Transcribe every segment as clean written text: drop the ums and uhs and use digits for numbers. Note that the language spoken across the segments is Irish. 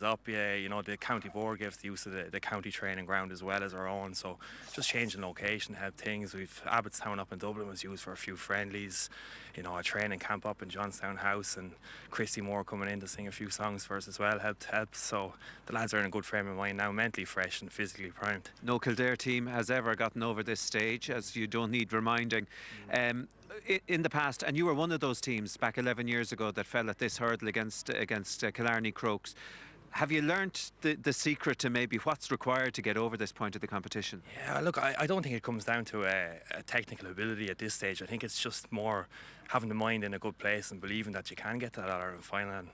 up, yeah, you know, the county board gave us the use of the county training ground as well as our own, so just changing location helped things. We've Abbottstown up in Dublin was used for a few friendlies, you know, a training camp up in Johnstown House, and Christy Moore coming in to sing a few songs for us as well helped. So the lads are in a good frame of mind now, mentally fresh and physically primed. No Kildare team has ever gotten over this stage, as you don't need reminding. In the past, and you were one of those teams back 11 years ago that fell at this hurdle against Killarney Crokes. Have you learnt the secret to maybe what's required to get over this point of the competition? Yeah, look, I don't think it comes down to a technical ability at this stage. I think it's just more having the mind in a good place and believing that you can get to that Ireland final. And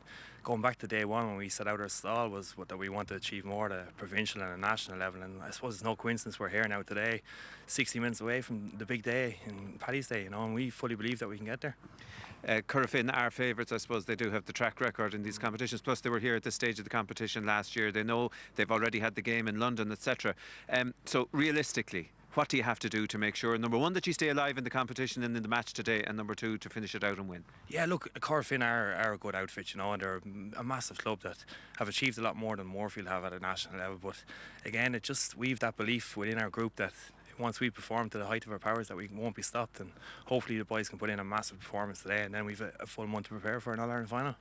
going back to day one when we set out our stall was that we want to achieve more at a provincial and a national level. And I suppose it's no coincidence we're here now today, 60 minutes away from the big day in Paddy's Day, you know, and we fully believe that we can get there. Corofin are favourites. I suppose they do have the track record in these competitions, plus they were here at this stage of the competition last year. They know they've already had the game in London, etc. So realistically, what do you have to do to make sure, number one, that you stay alive in the competition and in the match today, and number two, to finish it out and win? Yeah, look, Corofin are a good outfit, you know, and they're a massive club that have achieved a lot more than Moorefield have at a national level. But again, we've that belief within our group that once we perform to the height of our powers that we won't be stopped, and hopefully the boys can put in a massive performance today, and then we've a full month to prepare for an All-Ireland final.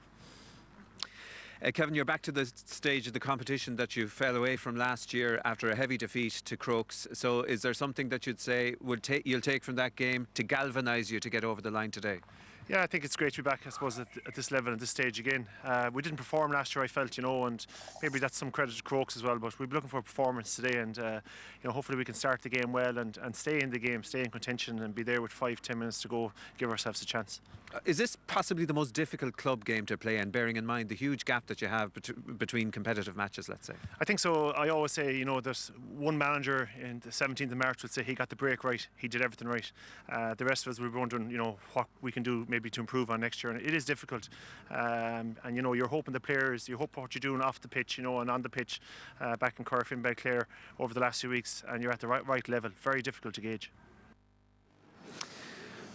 Kevin, you're back to the stage of the competition that you fell away from last year after a heavy defeat to Crokes. So is there something that you'd say you'll take from that game to galvanise you to get over the line today? Yeah, I think it's great to be back, I suppose, at this level and this stage again. We didn't perform last year, I felt, you know, and maybe that's some credit to Crokes as well, but we'll be looking for a performance today, and you know, hopefully we can start the game well and stay in the game, stay in contention, and be there with 5-10 minutes to go, give ourselves a chance. Is this possibly the most difficult club game to play in, bearing in mind the huge gap that you have between competitive matches, let's say? I think so. I always say, you know, there's one manager in the 17th of March would say he got the break right, he did everything right. The rest of us will be wondering, you know, what we can do maybe to improve on next year, and it is difficult. And you know, you're hoping the players, you hope what you're doing off the pitch, you know, and on the pitch back in Corofin, Belclare over the last few weeks, and you're at the right level. Very difficult to gauge.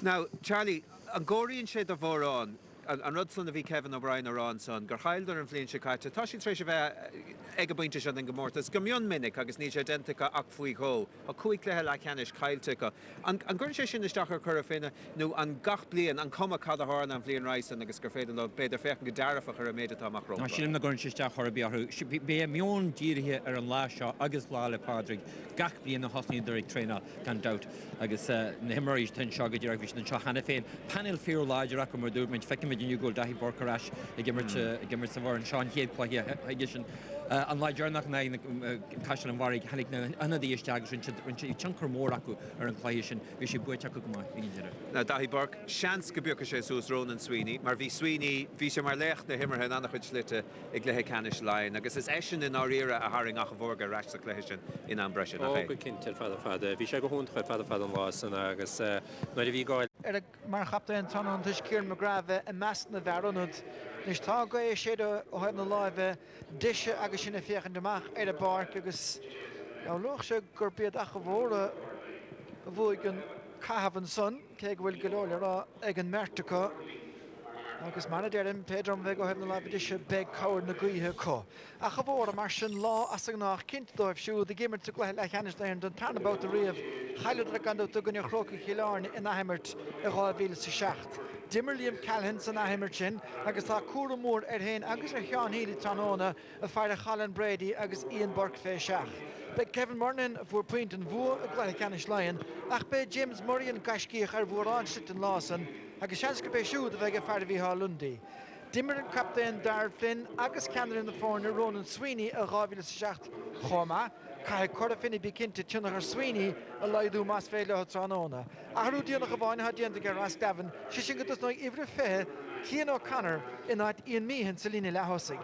Now, Charlie, an Gorian sé do bhórán, an rud son a bhí Kevin O'Brien arán son, gur chaildar an bhliain sé caite, tá sin tréis a bheith ag a buinte sin an gomórtas, go mion minic agus ní sé identica ach faoi go, a cuaig lethe le ceannis cailtecha. An gurn sé sin isteach ar Corofin, nó an gach blian, an cuma cad a hána an bhliain raisan agus gur féidir le beidir fechan go dearafach ar a méid atá amach rómha. Sin na gurn sé isteach ar a bíarthú. Bé mion dírithe ar an lá seo agus lá le Padraig, gach blian na hosnaí idir ag tréna gan doubt, agus na himmaríis ten seo go dtíar bhís na seo hana féin. Panel fear láidir ac mar dúr, mint fecin you go dahi borkarash gimmer sa war and Sean Head play edition an láidir nach na caiisian an bharig hanig na anna the isteagus when she chunkar mór acu ar an chláisisin bhí sé buite acu go mai íidir. Na dahi bork seans go biocha sé sús Ronan Sweeney, mar bhí Sweeney bhí sé mar lecht na himmarthe annach chuid slite ag lethe canis lein, agus is eisian in áíra a haring ach bhórga ras sa chléisisin in an breisisin. Ó go cinnte fada bhí sé go húnt chuid fada an lásan agus na bhí gáil mar chapta an tanan tuis Ciarán McGrath a meas na bhearúnad níos tá go é séad ó haid na láimhe diise agus sinna fiochan deach ar a barc agus luach sé gur bead ach go bhóra a bhuaig an cahabhan son cé go bhfuil go leor rá ag an mertacha agus mana dearim Pedro bheith go haid na láimhe diise beg cabhar na gaotha có. A go bhóra mar sin lá as an nach cinnt dóibh siú the gimmer to le cheannis le an turnabout the riamh chaile gan do gunne chróca Chilarn in Ahimert a gáil sa seacht. Dimmer Liam Calhoun san Ahimert sin agus tá cuara mór ar hain agus a chean híad tanóna a fear Chalan Brady agus Ian Burke fé seach. Be Kevin Murnan voor punt an bhua a gleich canis lein ach be James Murray an gaiscíoch ar bhórán sit an lásan agus seans go be siúd a bheith a fear bhí há Lundi. Dimmer an captain Dar Flynn agus canar in the fórna Ronan Sweeney a gáil sa seacht chomá Cai Corofin bí cinnte tunachar Sweeney a leidú más féile a tróna. A hrú díanach a bháin ha díanta gur ras Gavin, si sin go dus nó ifre fé cían ó canar in áit Ian Meehan sa lína le hosig.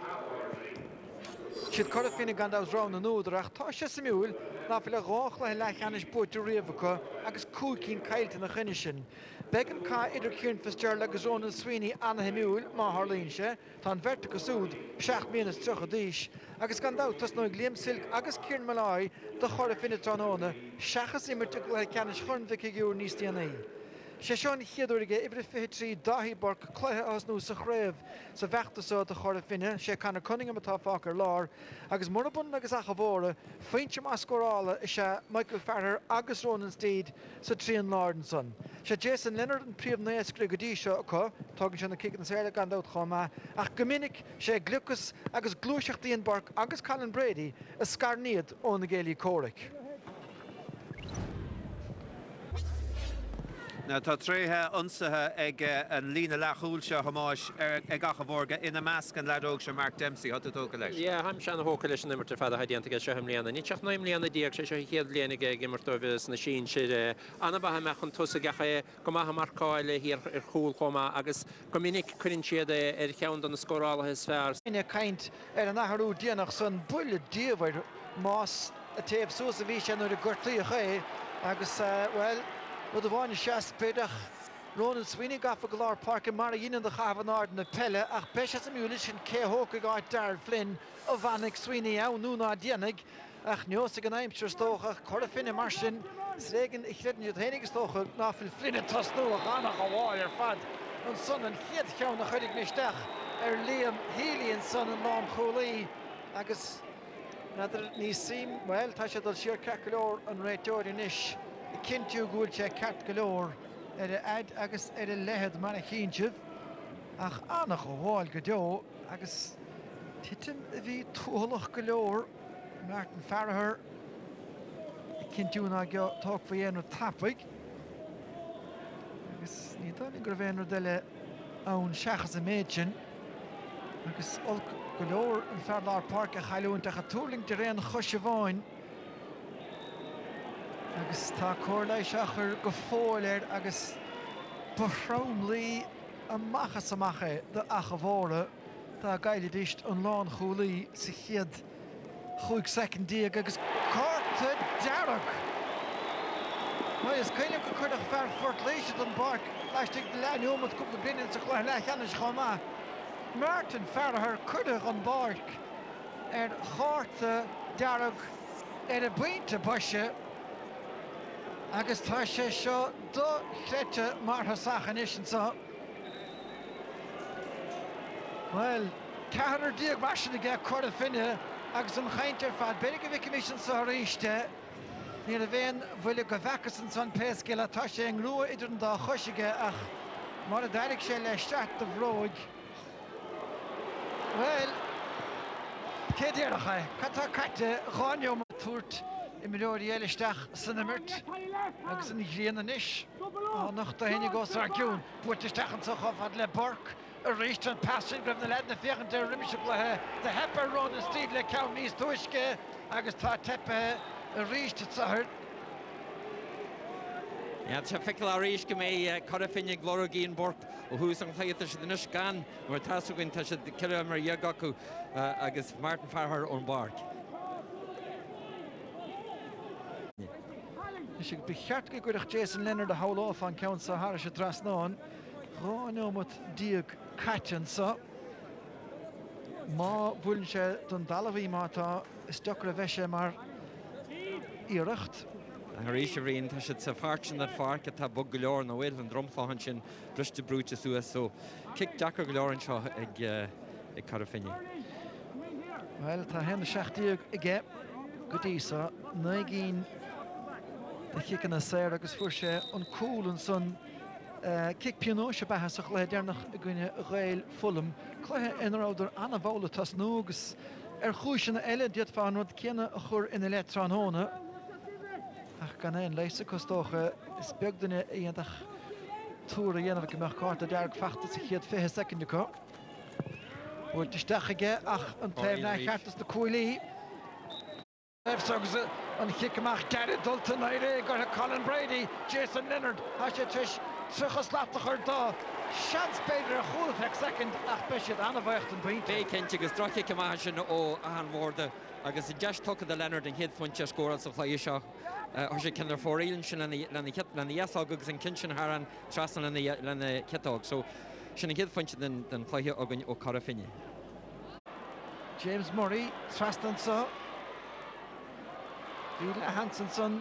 Siad Corofin a gandás rán na núd ach tá sé sa miúil ná fi le rách le cheannis búte riamhacha agus cúcín cailte na chuine sin. Began cá idir Ciarán Fitzgerald agus Ronan Sweeney anna himiúil má Harlín sé, tá an verta go súd 7 mínas trocha díis, agus gan dá tas nó Liam Silk agus Ciarán Malai de chora finna tróna, seachas immert le ceannis chun vici giúr níos díanaí. Sean Hiedurige, every fitri, Dahi Bork, Clay as no Sachrave, so Vectoso the Corofin, she can a Cunningham at Falker Lar, Agus Morabun Agus Achavora, Finch Mascorala, Sha Michael Farrer, Agus Ronan Steed, so Trian Lardenson. She Jason Leonard and Priam Naes Gregadisha, talking on the kick and Sarah Gandout Homa, Ach Gominic, she Glucus, Agus Glushach the Bark, Agus Colin Brady, a Scarnead on the Gaelic Coric. Na tá tríthe ionsaithe ag an lína lethúilte hamáis ag achavorga ina measc an ledóg se Mark Dempsey hat tóca leis. Ja, ham sean hóca leis nimmer tar fada haidíanta se ham líana. Ní teach naim líana díag sé chéad léana gimmartóvis na sin siad anna bathe mechan tusa gacha go maithe marcáile hir chúil chomá agus go minic chuinn siad cheann don na scórála his fearr. Ine kaint an nacharú díanach san buile díomhaid más a taobh suas a bhí sé nuair a gcuirtaí a ché agus well But the one is Pedach, Ronan Sweeney got for Galar Park and Marion in the Havanard and the Pelle, Ach Pesha Mulish and K. Hawker got Darrell Flynn, of Vanek Sweeney, Au Nuna Dianig, Ach Niosig and I'm sure Stocha, Corofin and Martian, Sregan, ich hätte nicht Hennig Stocha, Nafil Flynn and Tosno, Hannah, Warrior Fad, and Son and Hiet Count, Hudig Nishtach, Liam Healy and Son and Long Holy, Agus, another Nisim, well, Tasha del Sheer Kakalor and Ray Jordan Ish. Kintu gúilte cat galore ad agus lehead manachinchив ach annach bháil go deo agus titim a bhí túlach galore Martin Farrer Kintu na talk for yen tapig agus ní dánig gur bhéanú deile ann seachas a méidsin agus olc galore an Fairlar Park a chailúnta a túling de réan chosheváin agus tá cóirla seachar go fóilir agus barrámlí a machas amacha de achavóra tá gaiile dist an lán chúlaí sa chiad chuig secondíag agus cárta dearach. Well, is caiile go chuireach fear fortléise don barc leistigh de leanúmad cúpla bliain sa chláir lechanis chomá. Martin Farrer chuireach an barc cárta dearach a buinte baise agus tá sé seo do chréite mar thasachan is sa. Well, cehar díag maisina ag Corofin agus an chaintear fad beidir go bhí commission sa ríiste ní a bhéon bhuiile go bhechas an san péascéile tá sé an rua idir an dá choisige ach mar a daireadh sé le steart do bhróig. Well, cé déirecha catá caite gáinneom túirt I miróí eileisteach san imirt agus an ghlíana inis nach tá hénig gos ar giún buirteisteach an sochafad le barc a réist an passin gribh na lead na féchan de riimiise blathe de hepar rón an stíd le ceann níos tuisce agus tá tepethe a réist sahar. Ja, tá feicil a réis go mé Corofin gloragíon borc ó hús an chléite se dunis gan mar tasúinn tá se ceile mar dheagacu agus Martin Farrer ón barc. Is ik begeert ik weer Jason Leonard de howl off aan count sa harische trasnoon. Gewoon met dieg katjen sa. Maar voelen ze dan dalvi mata stukker wesje maar iricht. Harisha Reen tá sé sa fartin ar farca tá bug go leor na bhfuil an dromfáhan sin briste brúte suas so kick Jackar go leor an seo ag Corofin. Wel, tá hen seachtíag ige go dísa naigín de chicken a séir agus fuair sé an cúlan son kick piano se bethe le déarnach a gine réil fullum chluthe inaráidir anna bhla tas nógus chúisina eile diaad fáinúd céanna a chur ina le tránóna ach gan éon léise costócha is beagdaine íontach túra dhéanamh go meach cáta dearg fachta sa chiad 5 second go. Bhfuil isteach aige ach an taobhna cheartas de cúilí. Agus an chiicamach Gary Dalton ire gur Colin Brady, Jason Leonard, a sé tuis truchas láptachar dá. Seans beidir a chúlfeic second ach beisiad anna bhaocht an buinte. Bé cinnte agus drocha cumá sin ó an mórda agus I deis tucha de Leonard an chéad fointe scóra sa chléir seo. Sé cinnar fórílann sin lena dhéasag agus an cin sin an trasan lena cetág. So sin an chéad fointe den chléithe agan ó Corofin. James Murray, trastan sa. Víle Hansenson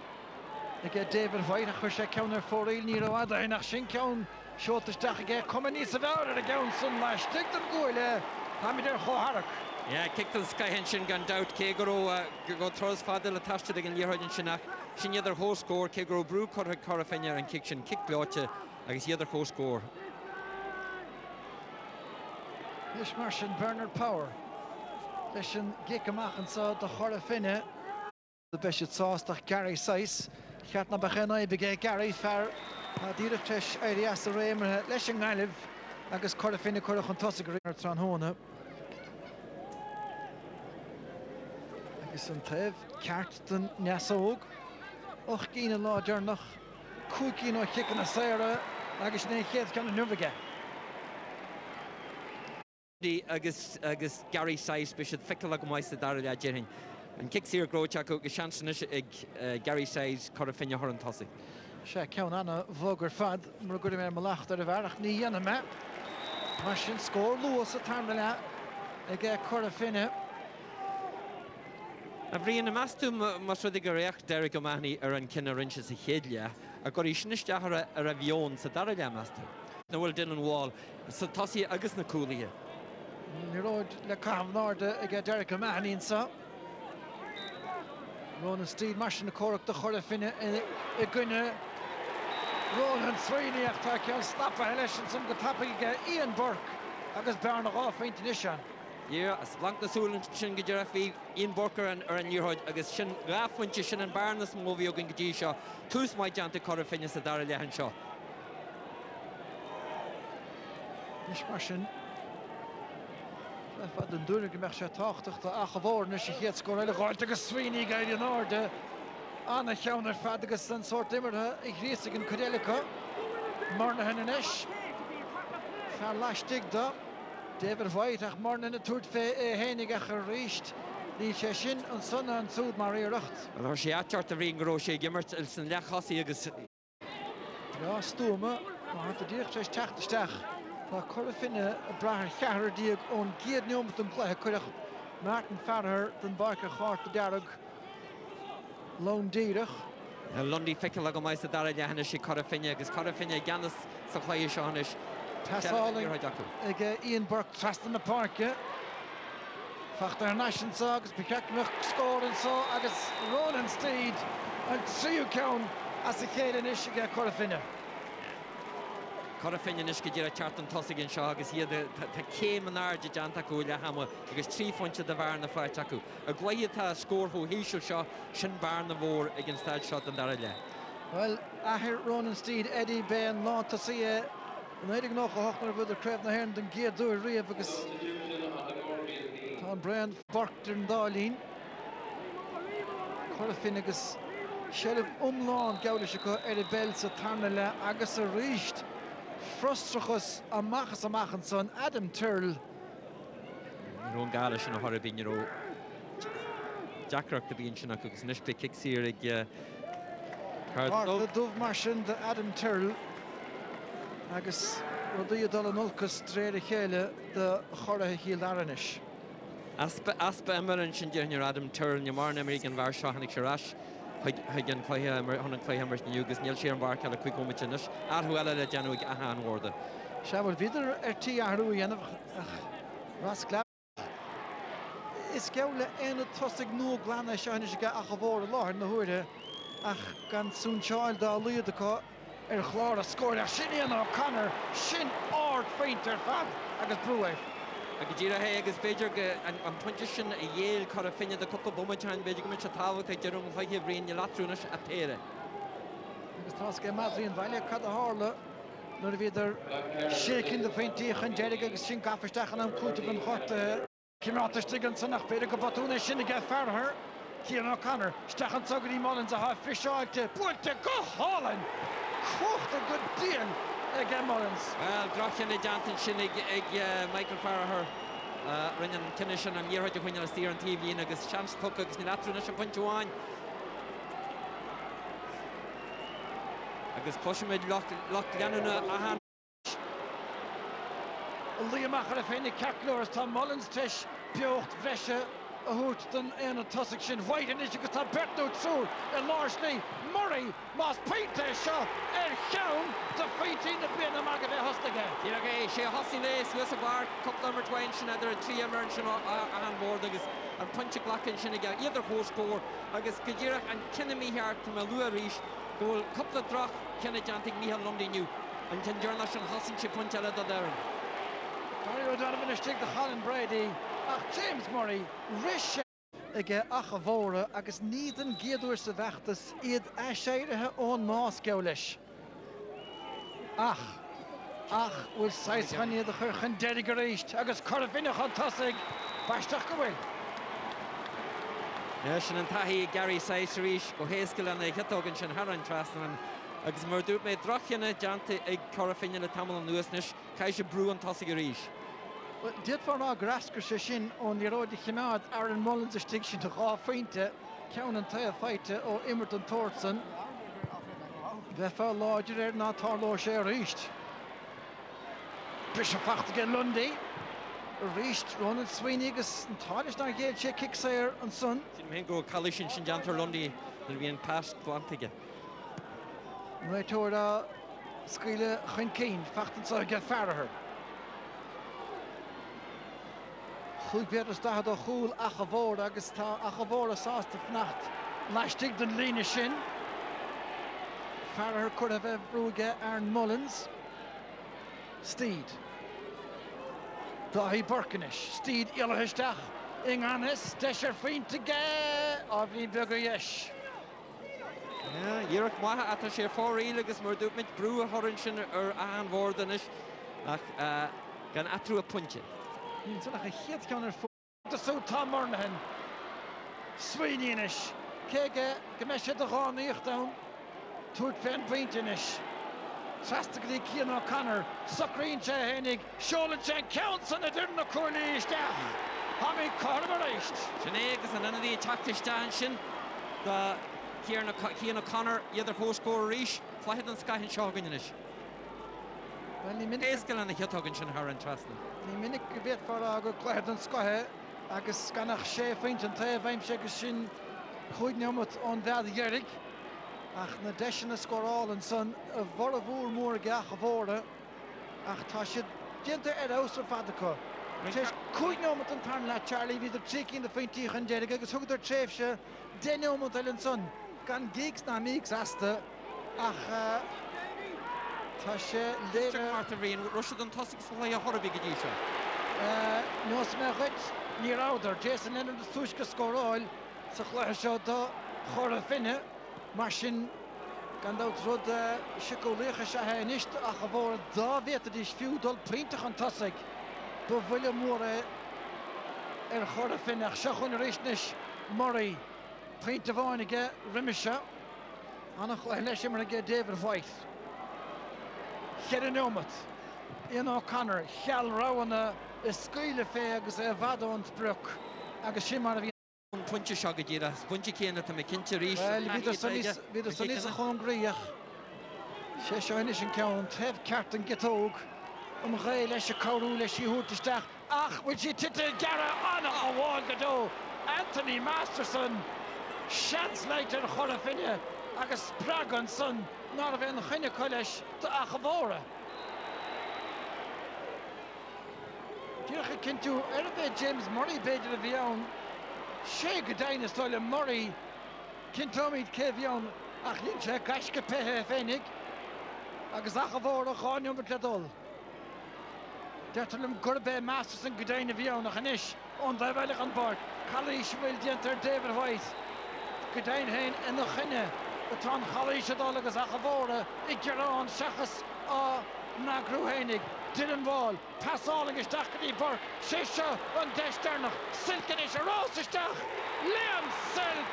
Ige David White a chuir sé ceann ar fórail ní roiada nach sin ceann seoltaisteach ige cuma níos sa bhear ar a gceann san leis stig don gúile hamidir chóharach. Yeah, kicked the sky hen shin gone out Kegro go throws fadil attached to the Leroy Shinach. Shin other whole score Kegro Brew Corofin and kick Loche. I guess the other whole score. Ishmarshin Bernard Power. Lishin Gikamach and so the Corofin. The bishop sauce Gary Sice. Chatna Bachena begay Gary Fair. Diritesh Arias the Raymer Lishin Galiv. I guess Corofin Corofin Tossig Tranhona. Sun Tev, Carton Nasog, Ochkina Law Journal, Cookino Chicken a Sarah, Agus Naked can Nuviga. The Agus Gary Size Bishop Fickalagmeister Daria Jerin and kicks here Grochako Geshansonish Gary Size Corofina Horan Tossi. Shaq Kaunana Voger Fad, Murgudim Malach the Varach Nianama. Machine score Lewis at Tarmala, again Corofina. Avrian Mastum Masrodigareach Derek O'Mahony an Kinner Inches a Hedlia, a Gorishnishtahara a Ravion, Sadaria Master. No well Dylan Wall, so Tossi Agus Nakulia. Nirod Le Carnard again Derek O'Mahony and so. Ronan Steed Mashin the Cork the Corofina a Gunner. Ronan Sweeney after Kel Snapper Hellish some good tapping again Ian Burke. Agus Barn off Intuition. Yeah, as blank the soul and Shin Girafi, Ian Burker and Newhood, I guess Shin Graf when Shin and Barnes movie of Gijisha, Tus my Janta Corofin Sadara Lehanshaw. Nishmashin. Wat de deur gemaakt 80 de aangeworden is je het scoren de Sweeney guy in orde aan het gaan er verder zijn soort immer ik reis in Kodelica morgen hen is verlastig da David White ach morgen het toert henige gerecht die session en son en zoet Marie Racht wel je had de ring grootje gimmert is een leg gas hier ja stomen maar het direct is 80 Maar Corofin bracht Gahrer die ik on geert niet om te kunnen maken verder dan Barker gaat de derg loondierig. Lundi fikkel go mai sadara ja hanes Corofin gus Corofin ganas so clay shanish. Tassaling Ian Burke trust in the park. Fachter Nation sags bekak nog scored and so agus Ronan Steed and see you count as the kid in Ishiga Corofin. Corofin is gedira chartan tossig in shagas here the came an arge janta kuila hama because 3 points of the var na fight taku a gwayata score who he should shot shin bar na vor against that shot and darale well I hear Ronan Steed Eddie Ben not to see it neidig nog hochner with the crowd na here den gear do re because Tom Brand Burton Darlene Corofin is sheriff umlawn gaudishiko Eddie Bell sa tarnala agus a reached Frustrachus a machen son Adam Turl. Ron Galish and a horribin Jack Rock to be in Chinakus Nishpe kicks here the Dove Martian the Adam Turl. Agus Rodia Dolanulkus Trade Hele the Horror Heel Aranish. Aspa Emerin Junior Adam Turl, Yamar American Varsha Hanik Sharash. Hagen Clay Hammers Nugas Neil Sheeran Bark a quick moment in this. Arhuela de Januig Ahan Warden. Shall wieder T. Arhuian Rasclap. Is Gowla and a tossig no glana Shaniga Ahavor Lord no Hurde. Ach, gan soon child da Ludica Clara scored a Shinian O'Connor, Shin Ord Fainter Fab, Agus Brewer. Agajira hay agus Beijing and Puntishin a Yale Corofin the Coco Bomachan Beijing Chatawa take Jerome High Brain Latrunish a pair. Agus Tosca Madri and Valia cut the Harla. Nor wieder shaking the Fainty and Jeriga Shin Kaffestachan and Kutuban Hot Kimata Stiganson nach Perica Batuna Shiniga Farher. Kieran O'Connor, Stachan Sogri Mullins a half fish out to Puerto Go Holland. Cooked a good deal. Again Mullins. Well, Grochin a Jantin Shinnig Michael Farrer Rinnan Kinishan and Yerha when you're steering TV and Agus Chance Pucks in Atrunish and Punchuan. Agus Pushmid Lock Yanuna Ahan. Liam Macher of Henny Cackler Tom Mullins Tish, Bjocht Vesha, a húirtan éana tosaigh sin White is agus tá Bertnú sú i Lárslí Murray más Peinte seo cheann de faoití na bliana mar go bheith hostaige. Díra sé hosí lééis Luas a bar cup number 20 sin idir a trí mar sin an bord agus an punte glacin sin ige idir hóscóir agus go ddíireach an cinnamí heart tá lua ríis go bhfuil coppla drach cinna deantaigh Mícheál Lundíniu an cin dearna sin hosin si punte eile do daran. Barry O'Donovan is stig de Colin Brady ach James Murray ris ige ach a bhóra agus níd an géadúir sa bheachtas iad éisiirithe ón más go leis. Ach bhfuil 6 chaníad a churchan deirig go réist agus Corofin an tosaigh baisteach go bhfuil. Sin an taithí Gary Saisríis go héascail an hetógann sin Haran Trasnan agus mar dúirt mé drachanna deanta ag Corofin le tamil an nuasnis caiise brú an tosaigh a ríis. Dit var ná grascar sé sin ón iróide chiimeád Aaron Mullins a stig sin de gá faointe ceann an taobh feite ó Imerton Thorson. Bheith fá láidir ná tárló sé ríist. Bris a fachtaige Lundy. Ríist Ronan Sweeney agus an táiris ná géad sé kicksair an son. Sin mé go chalísin sin deantar Lundy na bhíon past glantaige. Réitóir a scaoile chuin cín fachtan sa ge fearthair. Chúig bead is dahad ó chúl ach a bhór agus tá ach a bhór a sásta fnacht leistigh den líne sin. Fearthair chur a bheith brúige Aaron Mullins. Steed. Dahí Burkenis. Steed ialaisteach Inganis deisir faointe ge a bhí beaga dheis. Dhearach maithe atá sé fóraí agus mar dúirt mit brú a thorann sin ar an bhórdanis ach gan atrú a punte. Níl a chéad ceannar fóta sú Tom Murnahan. Sweeney-inis. Céige go me siad a gánaíocht dam. Tuairt féin pointinis. Trastigh Cian O'Connor. Sucríonn sé hénig. Seolann sé ceann san a dúr na cuairlaí isteach. Hamí carmar éist. Sin agus an anadí teachtaiste sin go Cian O'Connor idir hóscóir ríis flaithid an scaitheann seo gainis. Well, ní minic Éascail an hetógann sin Haran Trasnan. ní minic go bhéad far go chléir an scathe agus scanach sé faoint an taobh bhaimse agus sin chuid neamat ón bhead dhearrig ach na deis na scóráil an son a bhar a bhúr mór geach a bhóra ach tá siad dianta ausar fadacha. Sé chuid neamat an tarn le Charlie hí trícín na faointíoch an deirig agus thugad tréimhse de neamat eile an son gan gigs na mígs asta ach tá sé léire Martha Reen, Russian an tosaigh sa le a thorbí go dtí seo. Nós me chuid ní áidir Jason Lennon is túisce scóráil sa chluithe seo do Corofin mar sin gan dát rud sicólécha se héist a go bhór dá bhéta dís fiúdul príntach an tosaigh do bhuiile móra ar Corofin ach seo chun réisnis Murray prínta bháinige riimiise annach leis mar a David White. Chead an ómat. Ian O'Connor, cheall ráhanna is scaoile fé agus bhadónt bruch agus sin mar a bhí Punte seo go ddíra, punte céanna tá cinnte ríis. Bhí san níos a chun gríoch. Sé seo inis an ceann, taobh ceart an gitóg an ré leis a cabhrú leis í thuirtaisteach ach bhfuil si tite geara anna a bháil go dó. Anthony Masterson, seansleiter Corofin agus sprag an son ná a bheith an chuine coileis do ach a bhóra. Díocha cinú ar bheith James Murray beidir a bhí ann sé go daine stáile Murray cintóid cé bhí ann ach líonn sé gaisce pethe féinnig agus ach a bhóra cháinúm le dul. Deirtarlim gurbé Masterson go daine bhí ann ach inis ón bheith an bord chalís bhfuil diantar David White go dain hain ina chuine Tá chalíise dá agus ach a bhóra i gcearán seachas á na grúhénig Dylan Wall, pasálagus dachaí Burke, sé seo an deisternach, Silken is a rásisteach, Liam Silk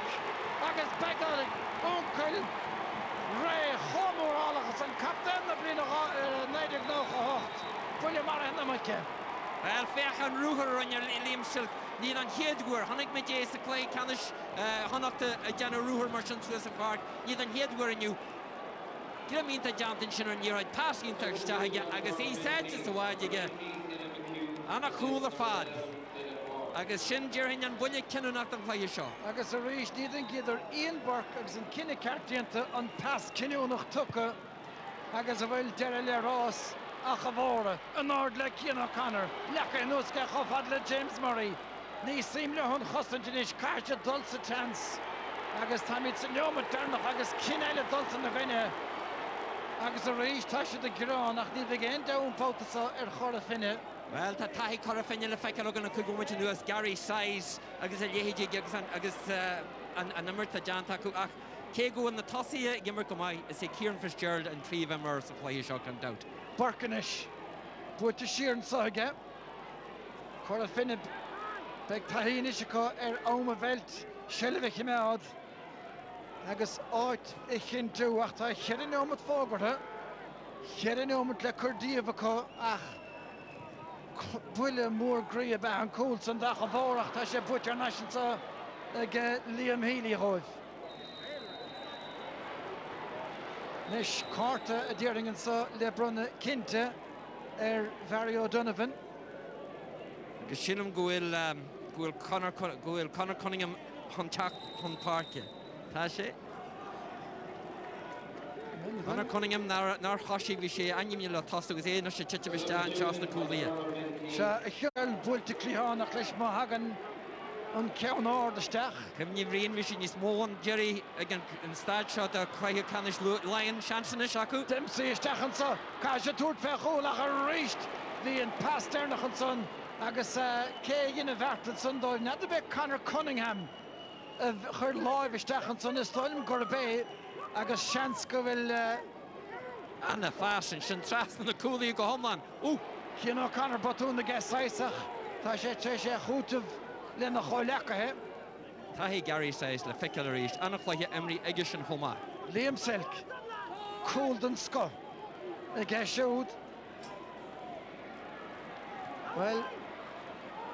agus begalig ócail ré chomórálachas an captain na blin neidir nócha hocht. Bhuiile mar henna maice. Wel, fechan rúthar an Liam Silk, níl an héadúir, hannig me dé sa clé canis hannachta a deanna rúthar mar sin suas a fart, níl an héadúir aniu. Gila mínta deantain sin an níorhaid pasín tuirteige agus í sáte sa bháidige anna chúla fad. agus sin dearhin an buine cinúnach an chluige seo. Agus a rís nían giidir Ian Burke agus an cinenne cartíanta an pass cinúnach tucha agus a bhfuil deire le rás a chabhóra an ard le Cian O'Connor. Lecha núsca chofad le James Murray. Ní sim le chun chostantinis cáte dulsa chance. Agus táid san neomad darnach agus cinéile dulsa na bhaine. Agus a rís tá si de grán ach ní bheith géon dám pótasa chora finne. Well, tá taí Corofin le feiceal agan an cúgúmid nuas Gary Size agus a léhéide agus an nummerta Janta acu ach cé go na tosaí gimar go mai is é Kieran Fitzgerald an tríomh mar sa chluige seo an doubt. Barcanis, buirte siar saige. Corofin beag taíine go óma bheilt seilbh chiimeád. Agus áit I chin tú ach tá chean ómad fágartha. Chean ómad le curdíomh ach buile mór grí be an cúil san dach a bhórach tá sé buitir naisianta ag Liam Healy roimh. Nis carta a ddéiringan sa le brunna cinnte Barry O'Donovan. Agus sinam gohfuil Conor Cunningham chun páirce. Tá sé? Conor Cunningham nar thosaigh bhí sé aimime le tosta agus é na sé tiite biste an teas na cúlaí. Se a cheil builte clíánach leis má hagan an ceann áirdisteach. Cymni bhríon bhí sin níos mó an Jerry ag an stad seo a chraithe canis Lion seansanna seacu. Dempsey isteach an sa, cá sé túirt feachúlach a ríist hí an pass déirnach an son agus cé dhéana bhhartad san dóibh. Nada bheith Conor Cunningham a chur láimh isteach an son is stoilm gur bé agus seans go bhfuil Anna fashion sin trasna na cúlaí go homlan. Cian O'Connor batún na gceáiseach tá sé sé chútamh le na choilechathe. Tá hí Gary Size le feiceal a ríist anna chluiche Emery aige sin chomá. Liam Silk, cool den sco ag siúd. Well,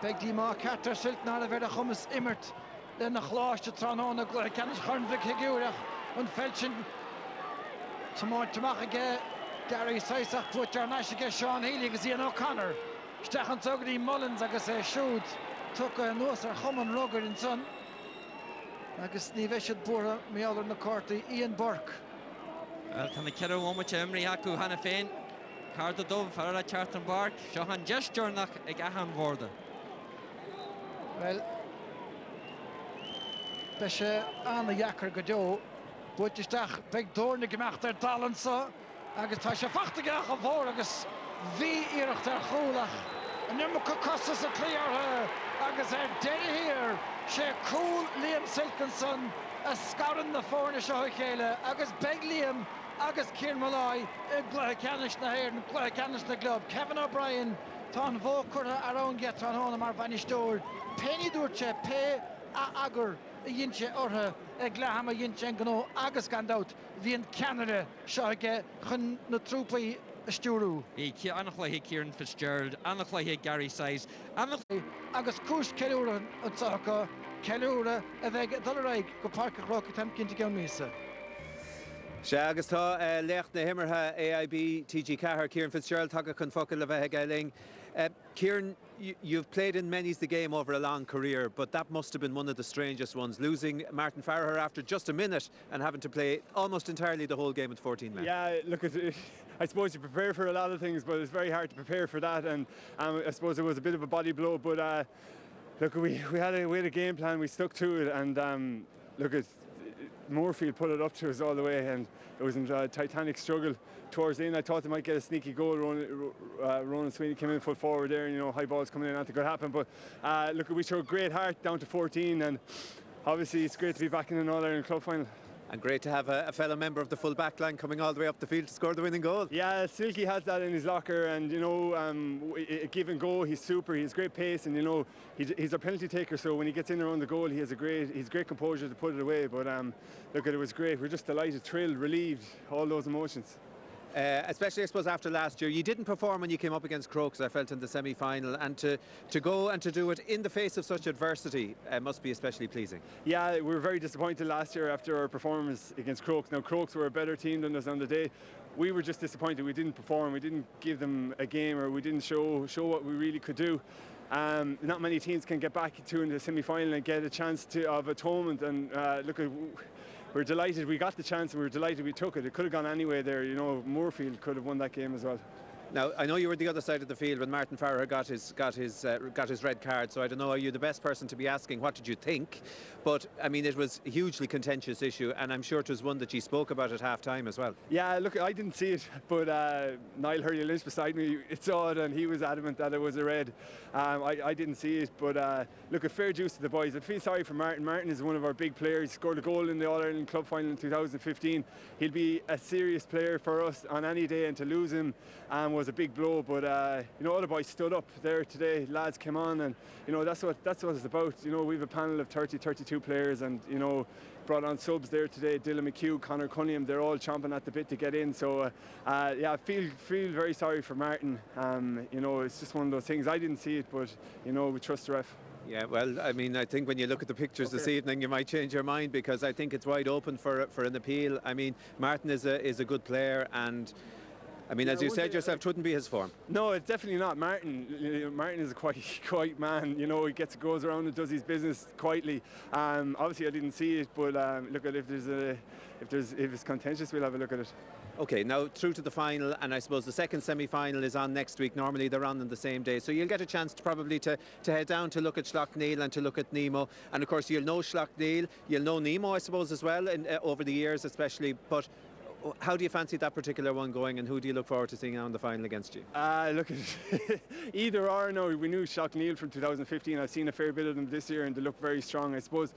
beag dí má ceartar Silk ná a bheith a chumas immert le na chláiste tránána go ceannis churnmhic higiúireach an felsin Tamáach aige Gary Sizeach puitar naisiige Sean Healy agus Ian O'Connor. Stechan tugadí Mullins agus siúd tucha nuas ar chuman rugged in son. Agus ní bheith siad búra méallar na cártaí Ian Burke. Well, tá na ceadh ómate Emery acu hana féin. Carda dómh ar a Charlton Park, seo an geistúrnach ag ahan bhórda. Well, be sé anna dhechar go deo, buirtisteach beag dúrna gemacht ar dalansa, agus tá sé fachtaige a bhór agus bhí iirecht ar chúlach. An nimmer go costas a clíortha agus deire hir sé cool Liam Silkinson a scaran na fórna seo chéile agus beag Liam agus Cian Malloy i gluthe canis na héir na gluthe canis na glob. Kevin O'Brien tá an bhócurtha ar ón get an hóna mar bhainisteúr. Penny dúirte pe a agur a dhéinte ortha ag leham a dhéinte an gó agus gandát hí an Canada seo ige chun na trúpaí a stúrú. Annach chluiche Kieran Fitzgerald, annach chluiche Gary Size, agus cúis ceúra an sacha ceúra a bheith dulraig go parca rock tam cinnte gan mísa. Se agus tá lecht na himmartha AIB TG Cahar, Kieran Fitzgerald tuga chun focail le bheith gailing. Kieran, you've played in many's the game over a long career, but that must have been one of the strangest ones, losing Martin Farragher after just a minute and having to play almost entirely the whole game with 14 men. Yeah, look, I suppose you prepare for a lot of things, but it's very hard to prepare for that, and I suppose it was a bit of a body blow, but look, we had a game plan, we stuck to it, and look, Moorefield put it up to us all the way, and it was a titanic struggle towards the end. I thought they might get a sneaky goal. Ronan Sweeney came in foot forward there, and high balls coming in, I think could happen. But look, we showed great heart down to 14, and obviously it's great to be back in an All-Ireland club final. And great to have a fellow member of the full back line coming all the way up the field to score the winning goal. Yeah, Silky has that in his locker, and give and go, he's super, he has great pace, and he's a penalty taker, so when he gets in around the goal, he's great composure to put it away. But look, it was great. We're just delighted, thrilled, relieved, all those emotions. Especially, I suppose, after last year. You didn't perform when you came up against Crokes, I felt, in the semi-final, and to go and to do it in the face of such adversity must be especially pleasing. Yeah, we were very disappointed last year after our performance against Crokes. Now, Crokes were a better team than us on the day. We were just disappointed we didn't perform, we didn't give them a game, or we didn't show what we really could do. not many teams can get back to in the semi-final and get a chance of atonement. And we're delighted we got the chance, and we're delighted we took it. It could have gone anyway there. You know, Moorefield could have won that game as well. Now, I know you were the other side of the field when Martin Farrer got his red card, so I don't know, are you the best person to be asking what did you think? But, I mean, it was a hugely contentious issue, and I'm sure it was one that you spoke about at half-time as well. Yeah, look, I didn't see it, but Niall Hurley-Lynch beside me saw it, and he was adamant that it was a red. I didn't see it, but look, a fair dues to the boys. I feel sorry for Martin. Martin is one of our big players. He scored a goal in the All-Ireland Club Final in 2015. He'll be a serious player for us on any day, and to lose him was a big blow. But you know, all the boys stood up there today. Lads came on, and you know, that's what it's about. You know, we have a panel of 32 players, and you know, brought on subs there today. Dylan McHugh, Conor Cunningham, they're all chomping at the bit to get in. So yeah, I feel very sorry for Martin. You know, it's just one of those things. I didn't see it, but you know, we trust the ref. Yeah, well, I mean, I think when you look at the pictures this evening, you might change your mind, because I think it's wide open for an appeal. I mean, Martin is a good player, and I mean, as you said yourself, it wouldn't be his form. No, it's definitely not. Martin is a quiet man. You know, he goes around and does his business quietly. Obviously, I didn't see it, but look at if it's contentious, we'll have a look at it. Okay, now through to the final, and I suppose the second semi-final is on next week. Normally they're on the same day, so you'll get a chance to probably to head down to look at Schlockneil and to look at Nemo, and of course you'll know Schlockneil, you'll know Nemo, I suppose, as well, over the years especially. But how do you fancy that particular one going, and who do you look forward to seeing on the final against you? Look, either or. No, we knew Schlockneil from 2015. I've seen a fair bit of them this year, and they look very strong. I suppose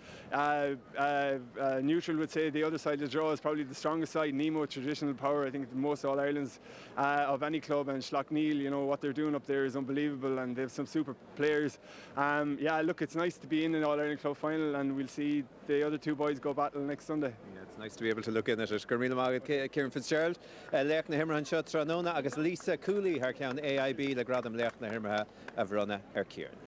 neutral would say the other side of the draw is probably the strongest side. Nemo, traditional power. I think the most All-Irelands of any club, and Schlockneil, you know, what they're doing up there is unbelievable, and they have some super players. Yeah, look, it's nice to be in an All-Ireland club final, and we'll see the other two boys go battle next Sunday. Yeah, it's nice to be able to look in at it. Gurmila Magad, Kieran Fitzgerald, Leach na Himmerhan Shot Tranona, agus Lisa Cooley, her count AIB, le Gradam Leach na Himmerha, Avrona, Kieran.